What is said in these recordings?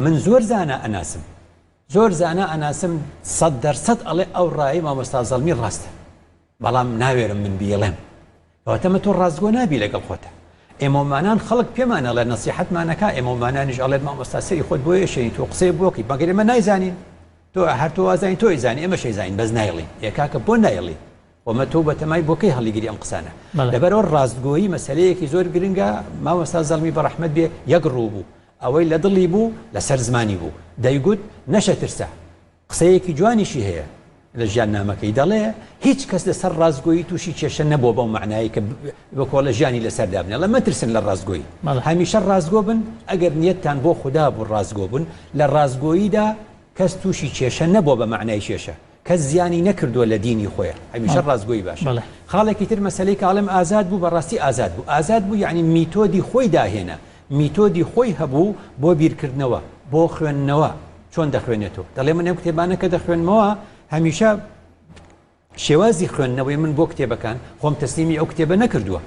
من زۆر زانە ئەناسم زۆر زانە ئەناسم 100% ئەڵێ ئەو ڕایی مامۆستا زەڵمی ڕاستە بەڵام ناوێرم من بیڵێم ئەوەتەمە تۆ ڕازگۆ نابی لەگەڵ خۆتە ئێمەمانان خەڵک پێمانە لە نەسیحەتمانەکە ئێمەمانانیش ئەڵێت مامۆستا سەری خۆت بۆ یەشێنی تۆ قسەی بۆکی مەگەر ئێمە نایزانین تۆ هەر تۆ وازانی تۆ ئیزانی ئێمە شەیزانین بەس نایڵی یەکاکە بۆ نایڵی ومە تۆ بەتەمای بۆکەی هەڵیگیری ئەم قسانە لەبەرەوە ڕاستگۆیی مەسەلەیەکی زۆر گرنگە مامۆستا زەڵمی بەڕەحمەت بێ یەک ڕوو بوو ئەوەی لە دڵی بوو لەسەر زمانی بوو دەیگوت نەشەترسە قسەیەکی جوانیشی هەیە لە ژیان نامەکەی دەڵێ هیچ کەس لەسەر ڕاستگۆیی تووشی کێشە نەبووە بەو معنایی کە بەکۆ لە ژیانی لەسەردا بنێ لە مەترسن لە ڕاستگۆیی هەمیشە ڕاستگۆ بن ئەگەر نیەتتان بۆ خوددا بوو ڕاستگۆ بن لە ڕاستگۆییدا کەس تووشی کێشە نەبووە بە معنای کێشە کەس زیانی نەکردووە لە دینی خۆیان هەمیشە ڕاستگۆیی باش خاڵێکی تر مەسەلەی کاڵم ئازاد بوو بەڕاستی ئازاد بوو ئازاد بوو یعنی میتۆدی خۆی داهێنا میتۆدی خۆی هەبوو بۆ بیرکردنەوە بۆ خوێندنەوە چۆن دەخوێنێتەوە دەڵێ من ئەو کتێبانە کە دەخوێنمەوە هەمیشە شێوازی خوێندنەوەی من بۆ کتێبەکان خۆم تەسلیمی ئەو کتێبە نەکردووە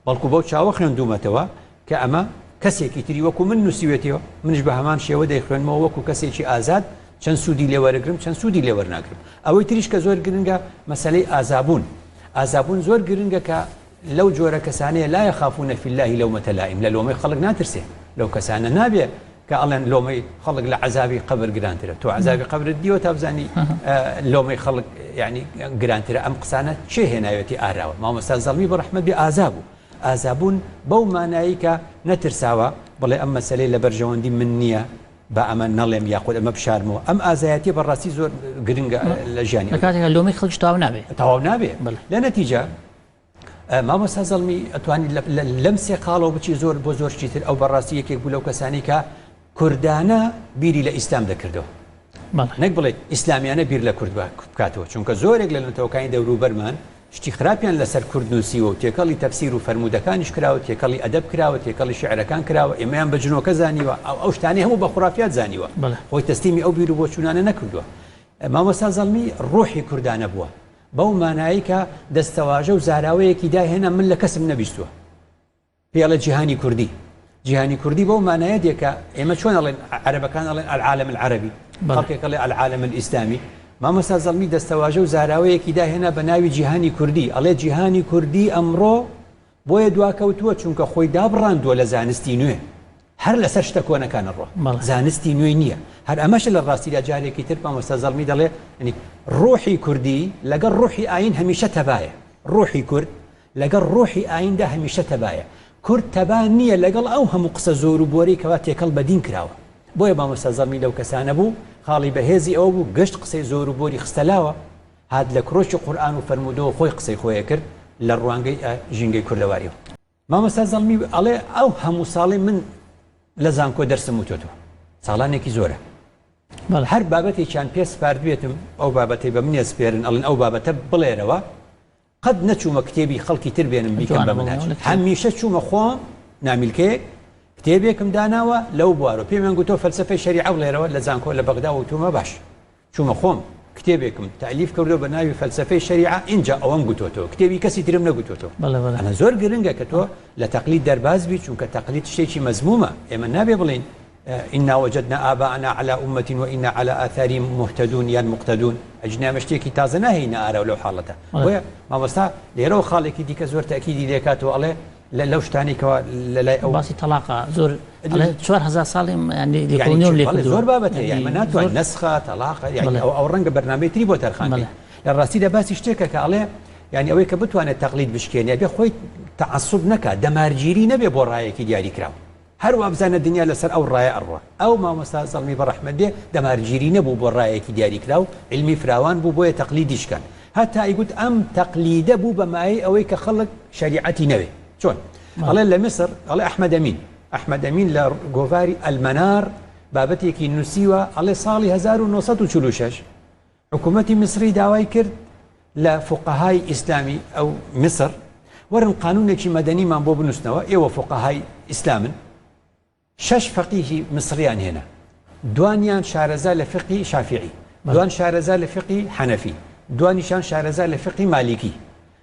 بەڵکو بەو چاوە خوێندومەتەوە کە ئەمە کەسێکی تری وەکو من نووسیوێتەوە منش بە هەمان شێوە دەیخوێنمەوە وەکو کەسێکی ئازاد چەند سوودی لێوەرەگرم چەند سوودی لێوەرناگرم ئەوەی تریش کە زۆر گرنگە مەسەلەی ئازابوون زۆر گرنگە کە لەو جۆرە کەسانەیە لا یەخافونە فی الله لەومەتە لائیم لە لۆمەی خەڵک ناترسێ لەو کەسانە نابێ کە ئەڵێن لۆمەی خەڵک لە عەزابی قەبر گرانترە تۆ عەزابی قەبرت دیوە تا بزانی لۆمەی خەڵک یعنی گرانترە ئەم قسانە چێ هێناوێتی ئاراوە مامۆستا زەڵمی بەڕەحمەت بێ ئازابوون بەو مانایی کە نەترساوە بڵێ ئەم مەسەلەی لە بەرژەوەندی من نییە بە ئەمە نەڵێم یاخود ئەمە بشارمەوە ئەم ئازایەتی بەڕاستی زۆر گرنگە لە ژیانی کاتێکە لۆمەی خەڵک تەواو نابێ لە نەتیجە مامۆستا زەڵمی ئەتوانی لەم سێ قاڵەوە بچی زۆر بۆ زۆر چیتر ئەو بەڕاستی یەکێک بوو لەو کەسانی کە کوردانە بیری لە ئیسلام دەکردەوە نەک بڵێ ئیسلامیانە بیر لە کورد بکاتەوە چونکە زۆرێک لە نەتەوەکانی دەوروبەرمان شتی خراپیان لەسەر کورد نووسیوە و تێکەڵی تەفسیر و فەرمودەکانیش کراوە تێکەڵی ئەدەب کراوە تێکەڵی شعرەکان کراوە ئێمەیان بە جنۆکە زانیوە ئەو شتانی هەموو بە خوڕافیات زانیوە خۆی تەسلیمی ئەو بیر و بۆ چوونانە نەکردووە مامۆستا زەڵمی ڕۆحی کوردانە بووە بەو مانایی کە دەستەواژە و زاراوەیەکی داهێنا من لە کەسم نەبیستووە پێڵە جیهانی کوردی بەو مانایە دێکە ئێمە چۆن ئەڵێن عەرەبەکان ئەڵێن العالم العربی خەڵکێک ئەڵێ العالم الئیسلامی مامۆستا زەڵمی دەستەواژە و زاراوەیەکی داهێنا بە ناوی جیهانی کوردی ئەڵێ جیهانی کوردی ئەمڕۆ بۆیە دواکەوتووە چونکە خۆی دابڕاندووە لە زانستی نوێ هەر لەسەر شتە کۆنەکانە ڕۆ زانستی نوێی نییە هەر ئەمەش لە ڕاستیدا جارێکی تر مامۆستا زەڵمی دەڵێ ینی ڕۆحی کوردی لەگەڵ ڕۆحی ئاین هەمیشە تەبایە ڕۆحی کورد لەگەڵ ڕۆحی ئایندا هەمیشە تەبایە کورد تەبان نییە لەگەڵ ئەو هەموو قسە زۆر و بۆرەی کەوا تێکەڵ بەدین کراوە بۆیە مامۆستا زەڵمی لەو کەسانە بوو خاڵی بەهێزی ئەوە بوو گەشت قسەی زۆر و بۆری خستەلاوە هات لە کرۆشی قورئان و فەرموودەوە خۆی قسەی خۆیە کرد لە ڕوانگەی ژینگەی کوردەواریەوە مامۆستا زەڵمی ئەڵێ ئەو هەموو ساڵی من لە زانکۆ دەرسم وتۆتەوە ساڵانێکی زۆرە هەر بابەتێکیان پێ سپاردوێتم ئەو بابەتەی بە منێ سپێرن ئەڵێن ئەو بابەتە بڵێرەوە قەت نەچوومە کتێبی خەڵکی تر بێنم بیکەم بە منهاج هەمیشە چوومە خۆم نامیلکەیەک کتێبێکم داناوە لەو بوارەوە پێیان گوتۆ فەلسەفەی شەریعە بڵێرەوە لە زانکۆ لە بەغدا وتومە باش چوومە خۆم کتێبێکم تالیف کردو بە ناوی فەلسەفەی شەریعە اینجا ئەوەم گوتۆتەوە کتێبی کەسی ترم نەگوتۆتەوە ئەمە زۆر گرنگە کە تۆ لە تەقلید دەرباز بی چونکە تەقلید شتێکی مەزمومە ئێمە نابێ بڵین إنا وجدنا آباءنا على أمة وإنا على آثارهم مهتدون يان مقتدون أجنا مشتيكي تازنا هينا أرى ولو حالته ويا ما مستا ليرو خالك ديك زور تأكيدي ليكاتو عليه لو شتاني كوا لا باسي طلاقة زور على شوار هزار صالم يعني يكونون لي زور بابته يعني مناتو نسخة طلاقة يعني أو رنج برنامج تريبو ترخان الراسي ده بس يشتكى كعليه يعني أوي كبتو أنا التقليد بشكين يبي خوي تعصب نكا دمارجيري نبي بورايك دياري كراو هر وابزان الدنيا لسر او الرايه الرا او ما مستاذ زلمي برحمد دي دمارجيري نبو برايه كي دياري كراو علمي فراوان بو بو تقليديش كان حتى يقول ام تقليد بو بماي اوي كخلق شريعتي نبي شلون الله لمصر الله احمد امين لغوفاري المنار بابتي كي نسيوا الله صالي 1946 حكومتي مصري داواي كرد لفقهاء اسلامي او مصر ورن قانون كي مدني من بو بنسنوا ايوا فقهاء اسلام 6 فقيه مصريان هنا دوانيان شارزا لفقه شافعي دوان شارزا لفقه حنفي دوانيشان شارزا لفقه مالكي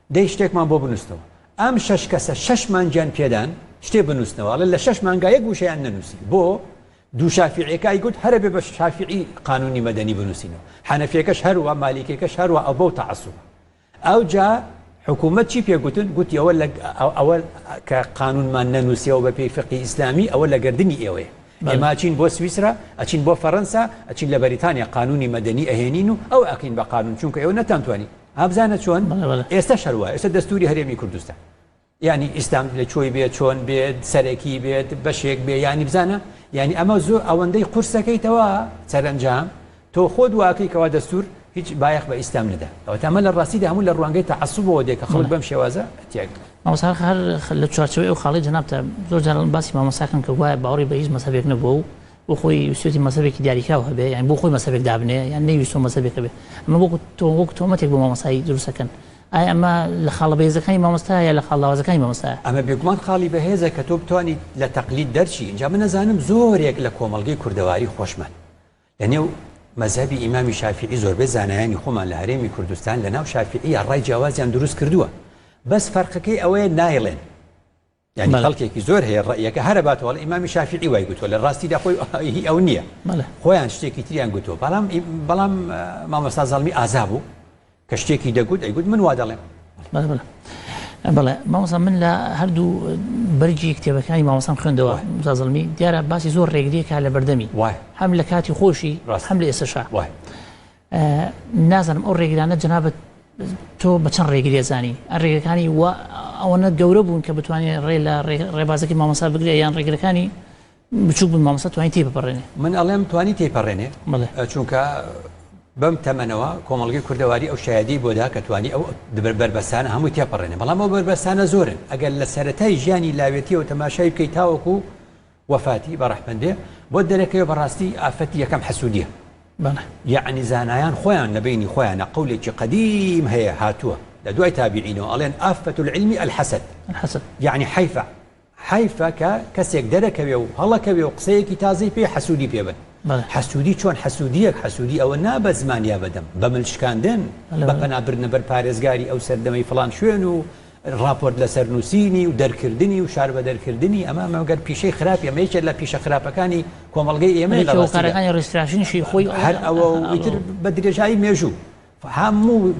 ديشتك من بو بنستو ام 6 كسا 6 من جان بيدان شتي بنستو على 6 من غا يغوشي ان نسي بو دوو شافعیەکە ئەیگوت هەرە بێ بە شافعی قانونی مەدەنی بنووسینەوە حەنەفیەکەش هەروە مالیکێکەش هەروە ئەو بەو تەعەسسوب ئەو جا حکوومەت چی پێگوتن گوتی ئەوە کە قانونمان نەنووسیەوە بە پێی فقی ئیسلامی ئەوە لە گردنی ئێوەیە ئێمە ئەچین بۆ سویسرا ئەچین بۆ فەڕەنسا ئەچین لە بەریتانیا قانونی مەدەنی ئەهێنین و ئەو ئەکەین بە قانون چونکە ئێوە نەتانتوانی هەبزانە چۆن ئێستا شەروە ئێستا دەستوری هەرێمی کوردستان ینی ئیسلام لە چۆی بێت چۆن بێت سەرەکی بێت بەشێک بێ ینی بزانە ینی ئەمە زۆر ئەوەندەی قورسەکەیتەوە سەرنجام تۆ خۆت واکەیکەوە دەستور هیچ بایەخ بە ئیسلام نەدا ئەوە تامە لە ڕاستیدا هەموو لە ڕوانگەی تەعەسسوبەوە دێکە خەڵک بەم شێوازە تیاگ مامۆستا هەر لە چوارچەوەی ئەو خاڵی جەنابتە زۆر جاران باسی مامۆستاکەن کە وایە باوەڕی بە هیچ مەسەبێک نەبووە و بۆ خۆی ویستێتی مەسەبێکی دیاریکراوە هەبێ یان بۆ خۆی مەسەبێک دابنێ یان نەیویستۆ مەسەبێک هەبێ ئەمە وەکو تۆمەتێک بۆ مامۆستایی دروستەکەن ئایا ئەمە لە خاڵە بەهێزەکانی مامۆستایە یا لە خاڵ لاوازەکانی مامۆستایە ئەمە بێگومان خاڵی بەهێزە کە تۆ بتوانیت لە تەقلید دەرچی اینجا من نەزانم زۆرێک لە کۆمەڵگەی کوردەواری خۆشمان لەنێو مەذهبی ئیمامی شافعی زۆربەی زانایانی خۆمان لە هەرێمی کوردستان لە ناو شافعی ڕای جیاوازیان دروست کردووە بەس فەرقەکەی ئەوەیە نایڵێن یعنی خەڵکێکی زۆر هەیە ڕەیەکە هەرە باتەوە ئیمامی شافعی وای گوتووە لە ڕاستیدا خۆی ئەو نییە خۆیان شتێکی تریان گوتووە بەڵام مامۆستا زەڵمی ئازا بوو کە شتێکی دەگوت ئەیگوت من وا دەڵێم بەڵێ مامۆستا من لە هەردوو بەرگی کتێبەکانی مامۆستام خوێندەوە موسا زەڵمی دیارە باسی زۆر ڕێگریەکە لە بەردەمی هەم لە کاتی خۆشی هەم لە ئێستاشا نازانم ئەو ڕێگرانە جەنابەت تۆ بە چەند ڕێگریە زانی ئەم ڕێگەکانی ئەوەنە گەورە بوون کە بتوانێت ڕێ لە ڕێبازەکی مامۆستا بگرێ یان ڕێگرەکانی بچوک بوون مامۆستا توانی تێپەڕێنێ من ئەڵێم توانی تێپەڕێنێ چونکە بەم تەمەنەوە کۆمەڵگەی کوردەواری ئەو شایەدی بۆدا کە توانی ئەو بربەستانە هەمووی تێپەڕێنێ بەڵام ئەو بربەستانە زۆرن ئەگەر لە سەرەتای ژیانی لاوێتیەوە تەماشای بکەیت تاوەکو وەفاتی بەڕەحمەندێ بۆ دەرەکەوە بەڕاستی ئافەتی یەکەم حەسوودیە یعنی زانایان خۆیان لەبینی خۆیانە قەولێکی قەدیم هەیە هاتووە لە دوای تابعینەوە ئەڵێن ئافەت العلمی الحەسەد یعنی حیفە کە کەسێک دەرەکەوێ و هەڵەکەوێ و قسەیەکی تازەی پێ حەسوودی پێبن حەسوودی چۆن حەسوودیەک حەسوودی ئەوە نابە زمانیا بەدەم بە ملشکاندن بە پەنابردنە بەر پارێزگاری ئەو سەردەمەی فڵان شوێن و راپۆرت لەسەر نووسینی و دەرکردنی و شار بە دەرکردنی ئەمە مەگەر پیشەی خراپی ئەمەیەکێ لە پیشە خراپەکانی کۆمەڵگەی ئێمە کارەکانی ڕێستراشنیشی خۆی هەر ئەوە ئیتر بە درێژایی مێژوو هەموو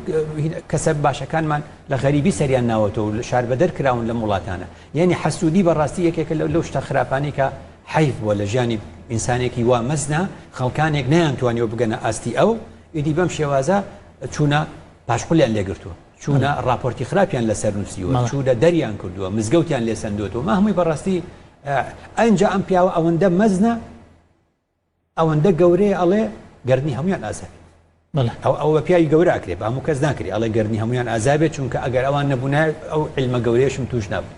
کەسە باشەکانمان لە غەریبی سەریان ناوەتەوە و شار بە دەرکراون لە وڵاتانە یعنی حەسوودی بەڕاستی یەکێکە لەو شتە خراپانی کە حیف بووە لە ژیانی ئینسانێکی وا مەزنا خەڵکانێک نەیانتوانیەوە بگەنە ئاستی ئەو ئیدی بەم شێوازە چوونە پاشقولیان لێگرتووە چوونە راپۆرتی خراپیان لەسەر نووسیوە چوونە دەریان کردووە مزگەوتیان لێ سندوتەوە ما هەمووی بەڕاستی ئەنجا ئەم پیاوە ئەوەندە مەزنە ئەوەندە گەورەیە ئەڵێ گەردنی هەمویان ئازابێت ئەو بە پیاوی گەورە ئەکرێ بە هەموو کەس ناکرێ ئەڵێ گەردنی هەمویان ئازابێت چونکە ئەگەر ئەوان نەبوونە ئەو علمە گەورەیەشم توش نابوو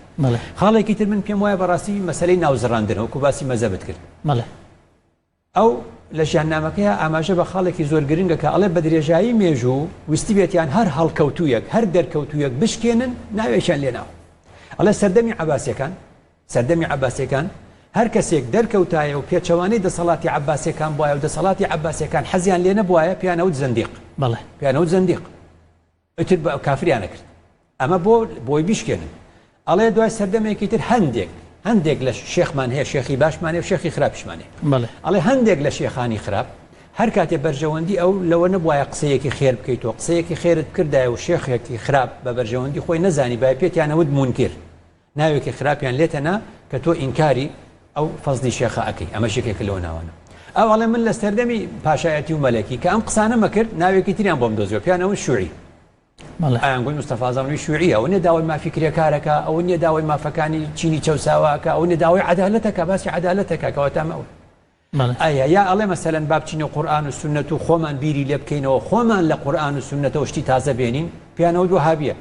خاڵێکی تر من پێم وایە بەڕاستی مەسەلەی ناوزڕاندنەوە وەکو باسی مەزەبت کرد ئەو لە ژیاننامەکەیە ئاماژە بە خاڵێکی زۆر گرنگە کە ئەڵێ بە درێژایی مێژوو ویستی بێتیان هەر هەڵکەوتوویەک هەر دەرکەوتوویەک بشکێنن ناوێکیان لێناوە ئەڵێ سەردەمی عەباسیەکان هەر کەسێک دەرکەوتایە و پێچەوانەی دەسەڵاتی عەباسیەکان بووایە و دەسەڵاتی عەباسیەکان حەزیان لێ نەبووایە پیانەوت زەندیق پیانەوت زەندیق ئیتر کافریانە کرد ئەمە بۆی بیشکێنن ئەڵێ دوای سەردەمێکی تر هەندێک لە شێخمان هەیە شێخی باشمانێ و شێخی خراپشمانێ ئەڵێ هەندێک لە شێخانی خراپ هەر کاتێ بەرژەوەندی ئەو لەوە نەبوایە قسەیەکی خێر بکەیتەوە قسەیەکی خێرت کردایە و شێخێکی خراپ بە بەرژەوەندی خۆی نەزانی باە پێتیانەوت مونکر ناوێکی خراپیان لێتەنا کە تۆ ئینکاری ئەو فەزلی شێخە ئەەکەی ئەمە شێکێکە لەوە ناوانە ئەو ئەڵێ من لە سەردەمی پاشایەتی و مەلەکی کە ئەم قسانە مەکرد ناوێکی تریان بۆم دۆزیەوە پیانەوت شوعی ئایانگوی مستەفا زەمنی شوعیە ئەو نیە داوای مافیکرێکارەکە ئەو نیە داوای مافەکانی چینی چەوساواکە ئەو نیە داوای عەدالەتەکە باسی عەدالەتەکە کەواتامەوە ئایا یا ئەڵێ مەسەلەن با بچینە قورئان و سوننەت و خۆمان بیری لێ بکەینەوە خۆمان لە قورئان و سوننەتەوە شتی تازە بێنین پیانەوت وەهابیە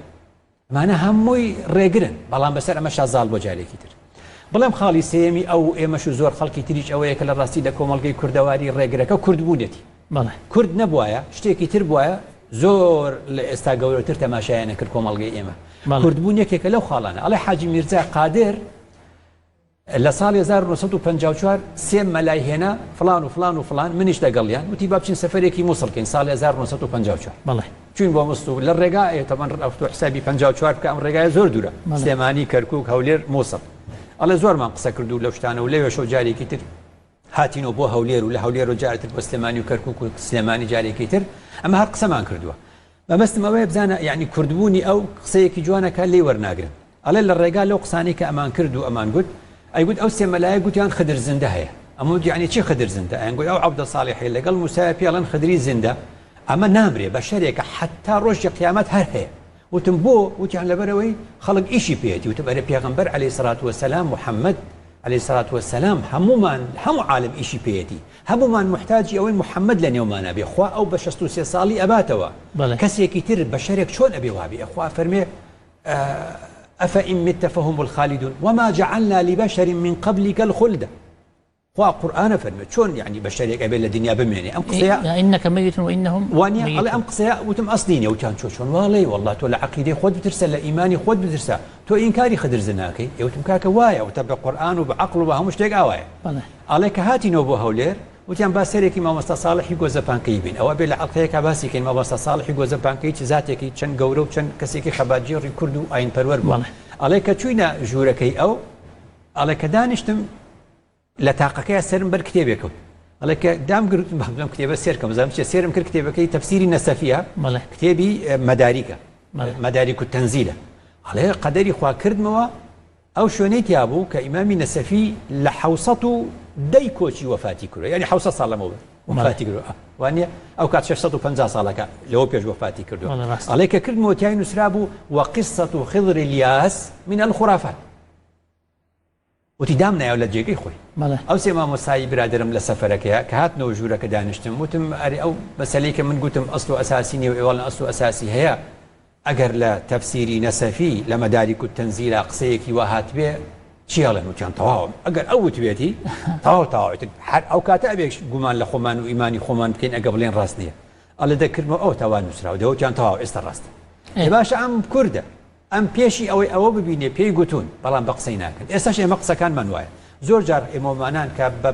مانە هەمووی ڕێگرن بەڵام بەسەر ئەمە شازاڵ بۆ جارێکی تر بڵێم خاڵی سێمی ئەو ئێمەش و زۆر خەڵکی تریش ئەوەیە کە لە ڕاستی لە کۆمەڵگەی کوردەواری ڕێگرەکە کورد بوونێتی کورد نەبووایە شتێکی تر بووایە زۆر لە ئێستا گەورەتر تەماشایانە کرد کۆمەڵگەی ئێمە کوردبوون یەکێکە لەو خاڵانە ئەڵێ حاجی میرزا قادر لە ساڵی 1954 سێ مەلای هێنا فلان و فلان و فلان منیش لەگەڵیان وتی با بچین سەفەرێکی مووسڵکەین ساڵی 1954 چوین بۆ مستو لە ڕێگایە تەمەن ئەفتۆ حسابی 54 بکە ئەم ڕێگایە زۆر دوورە سلێمانی کەرکووک هەولێر مووسڵ ئەڵێ زۆرمان قسە کردو لەو شتانە و لەوێ شەو جارێکی تر هاتینەوە بۆ هەولێر و لە هەولێر و جارتر بۆ سلێمانی و کەرکووک و سلێمانی جارێکی تر ئەمە هەر قسەمان کردووە بەمەستم ئەوەیە بزانە یعنی کوردبوونی ئەو قسەیەکی جوانەکە لێ وەرناگرن ئەڵێ لە ڕێگا لەو قسانەی کە ئەمان کرد و ئەمان گوت ئەیگوت ئەو سێ مەلایە گوتیان خدر زیندە هەیە ئەمە یعنی چی خدر زیندە ئەیانگوت ئەو عەبدە ساڵحی لەگەڵ موسای پێڵەن خدری زیندە ئەمە نامرێ بە شەرێکە حتا ڕۆژی قیامەت هەر هەیە وتم بۆ وتیان لەبەرەوەی خەڵک ئیشی پێێتی وتم ئەرە پێغەمبەر عەلەیهی سەڵات وەسەلام محەممەد عەلەیهی سەڵات وەسەلام هەموو عالم ئیشی پێێتی هەمومان محتاجی ئەوەی محەممەد لە نێومانە بێ خوا ئەو بە 63 ساڵی ئەباتەوە کەسێکی تر بە شەرێک چۆن ئەبێ وابێ خوا فەرمێ ئەفەئین مت فەهم الخالدون وما جعلنا لبشر من قبلك الخلد خوا قورآنە فەرمێ چۆن یعنی بە شەرێک ئەبێ لە دنیا بمێنێ ئەم قسەیە ئینەکە مەیت وئینەهم وانە ئەڵێ ئەم قسەیە وتم ئەسڵینە وتیان چۆن واڵێ وەڵڵا تۆ لە عەقیدەی خۆت بترسە لە ئیمانی خۆت بترسە تۆ ئینکاری خدرز ناکەی ئێوتم کاکە وایە وتە بە قورآن و بە عەقڵ و بە هەموو شتێک ئاوایە ئەڵێ کە هاتینەوە بۆ هەولێر وتیان با سەرێکی مامۆستا ساڵحی گۆزەپانکەی بین ئەوە بێ لە عەڵقەیەکە باسی کەین مامۆستا ساڵحی گۆزەپانکەی چ زاتێکی چەند گەورە و چەند کەسێکی خەباتجێڕی کورد و ئاین پەروەر بوو ئەڵێ کە چووینە ژوورەکەی ئەو ئەڵێ کە دانیشتم لە تاقەکەی سرم بەر کتێبێکەوت ئەڵێ کە دامگرتم بەم کتێبە سێرکەم زانم چێ سێرم کرد کتێبەکەی تەفسیری نەسەفیە کتێبی مەداریکە مەداریک و تەنزیلە ئەڵێ قەدەری خوا کردمەوە ئەو شوێنەی تیا بوو کە ئیمامی نەسەفی لە 710 کۆچی وەفاتی کردو یعنی 700 ساڵ لەمەوە وفاتی کردو وانە ئەو کات 650 ساڵەکە لەوە پێش وەفاتی کردو ئەڵێ کە کردمەوە تیای نووسرا بوو وقصة خضر الياس من الخرافات وتی دام نایەوە لە جێگەی خۆی ئەو سێ مامۆستایی برادرم لە سەفەرەکەیە کە هاتنەوە ژوورەکە دانیشتم وتم ئەرێ ئەو مەسەلەی کە من گوتم ئەسڵ و ئەساسی نیە و ئێوەڵ ئەسڵ و ئەساسی هەیە ئەگەر لە تەفسیری نەسەفی لە مەداریک و تەنزیلە قسەیەکی وا هاتبێ چیاڵێن وتیان تەواو ئەگەر ئەو وتبێتی تەواو هەر ئەو کاتە ئەبێ گومان لە خۆمان و ئیمانی خۆمان بکەین ئەگە بڵێن ڕاست نییە ئەڵێ دەکردمەوە ئەو تاوان نووسراوە دەوتیان تەواو ئێستا ڕاستە باشە ئەم کووردە ئەم پێشی ئەوەی ئەوە ببینێ پێی گوتون بەڵام بە قسەی ناکەن ئێستاش ئێمە قسەکانمان وایە زۆر جار ئێمەمانان کە بە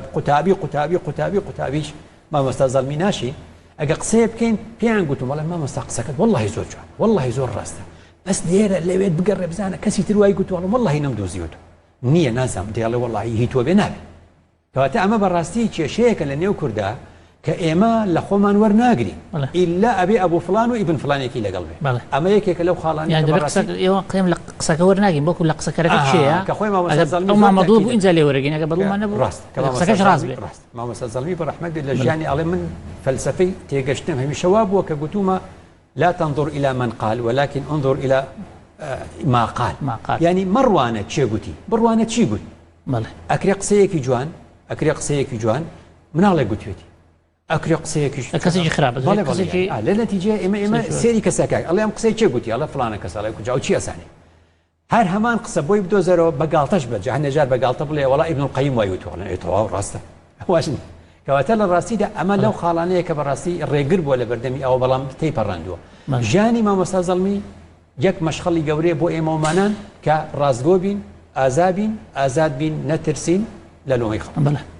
قوتابیش مامۆستا زەڵمی ناشی ئەگە قسەیە بکەین پێیان گوتم وەڵام مامۆستا قسەکەت وەڵڵاهی زۆر جوان وەڵڵاهی زۆر ڕاستە بەس لێرە لەوێت بگەڕێ بزانە کەسی تر وای گوت وەڵام وەڵڵاهی نەمدۆزیوت نییە نازانم دێڵێ وەڵڵاهی هی تۆ بێ نابێت کەواتە ئەمە بەڕاستی کێشەیەکە لە نێو کووردا کە ئێمە لە خۆمان وەرناگرین ئیلا ئەبێ ئەبوو فڵان و ئیبن فڵانێکی لەگەڵ بێ ئەمە یەکێکە لەو خاڵانە ئێوە قیم لە قسەکە وەرناگین بۆکو لە قسەکەرەکە چێە کە خۆی مامەدوو بوو اینجا لێ وەرەگەین ئەگە بەڵومان نەبوو ڕاست قسەکەش ڕاست بێ مامۆستا زەڵمی بەڕەحمەت لە ژیانی ئەڵێ من فەلسەفەی تێگەشتم هەمیشە وا بووە کە گوتومە لا تنظر إلى من قال ولكن انظر إلى ما قال يعني مروانە چێ گوتی بڕوانە چی گوت ئەکرێ قسەیەکی جوان مناڵێ گوتوێتی ئەکرێ کەسێکی خراپە لە نەتیجە ئێمە سێری کەسەکە ئەڵێ ئەم قسەی چێ گوتی ئەڵە فڵانە کەساڵی کوجا و چی ئەسانی هەر هەمان قسە بۆی بدۆزەرەوە بەگاڵتەش بەجە هەنێجار بەگاڵتە بڵێ وەڵا ئیبن القەیم وای وتوڵێ تەواو ڕاستە واشن کەواتە لە ڕاستیدا ئەمە لەو خاڵانەیە کە بەڕاستی ڕێگر بووە لە بەردەمی ئەوە بەڵام تێیپەڕاندووە ژیانی مامۆستا زەڵمی یەک مەشخەڵی گەورەیە بۆ ئێمەومانان کە ڕازگۆ بین ئازاد بین نەترسین لە لۆمەی خەڵک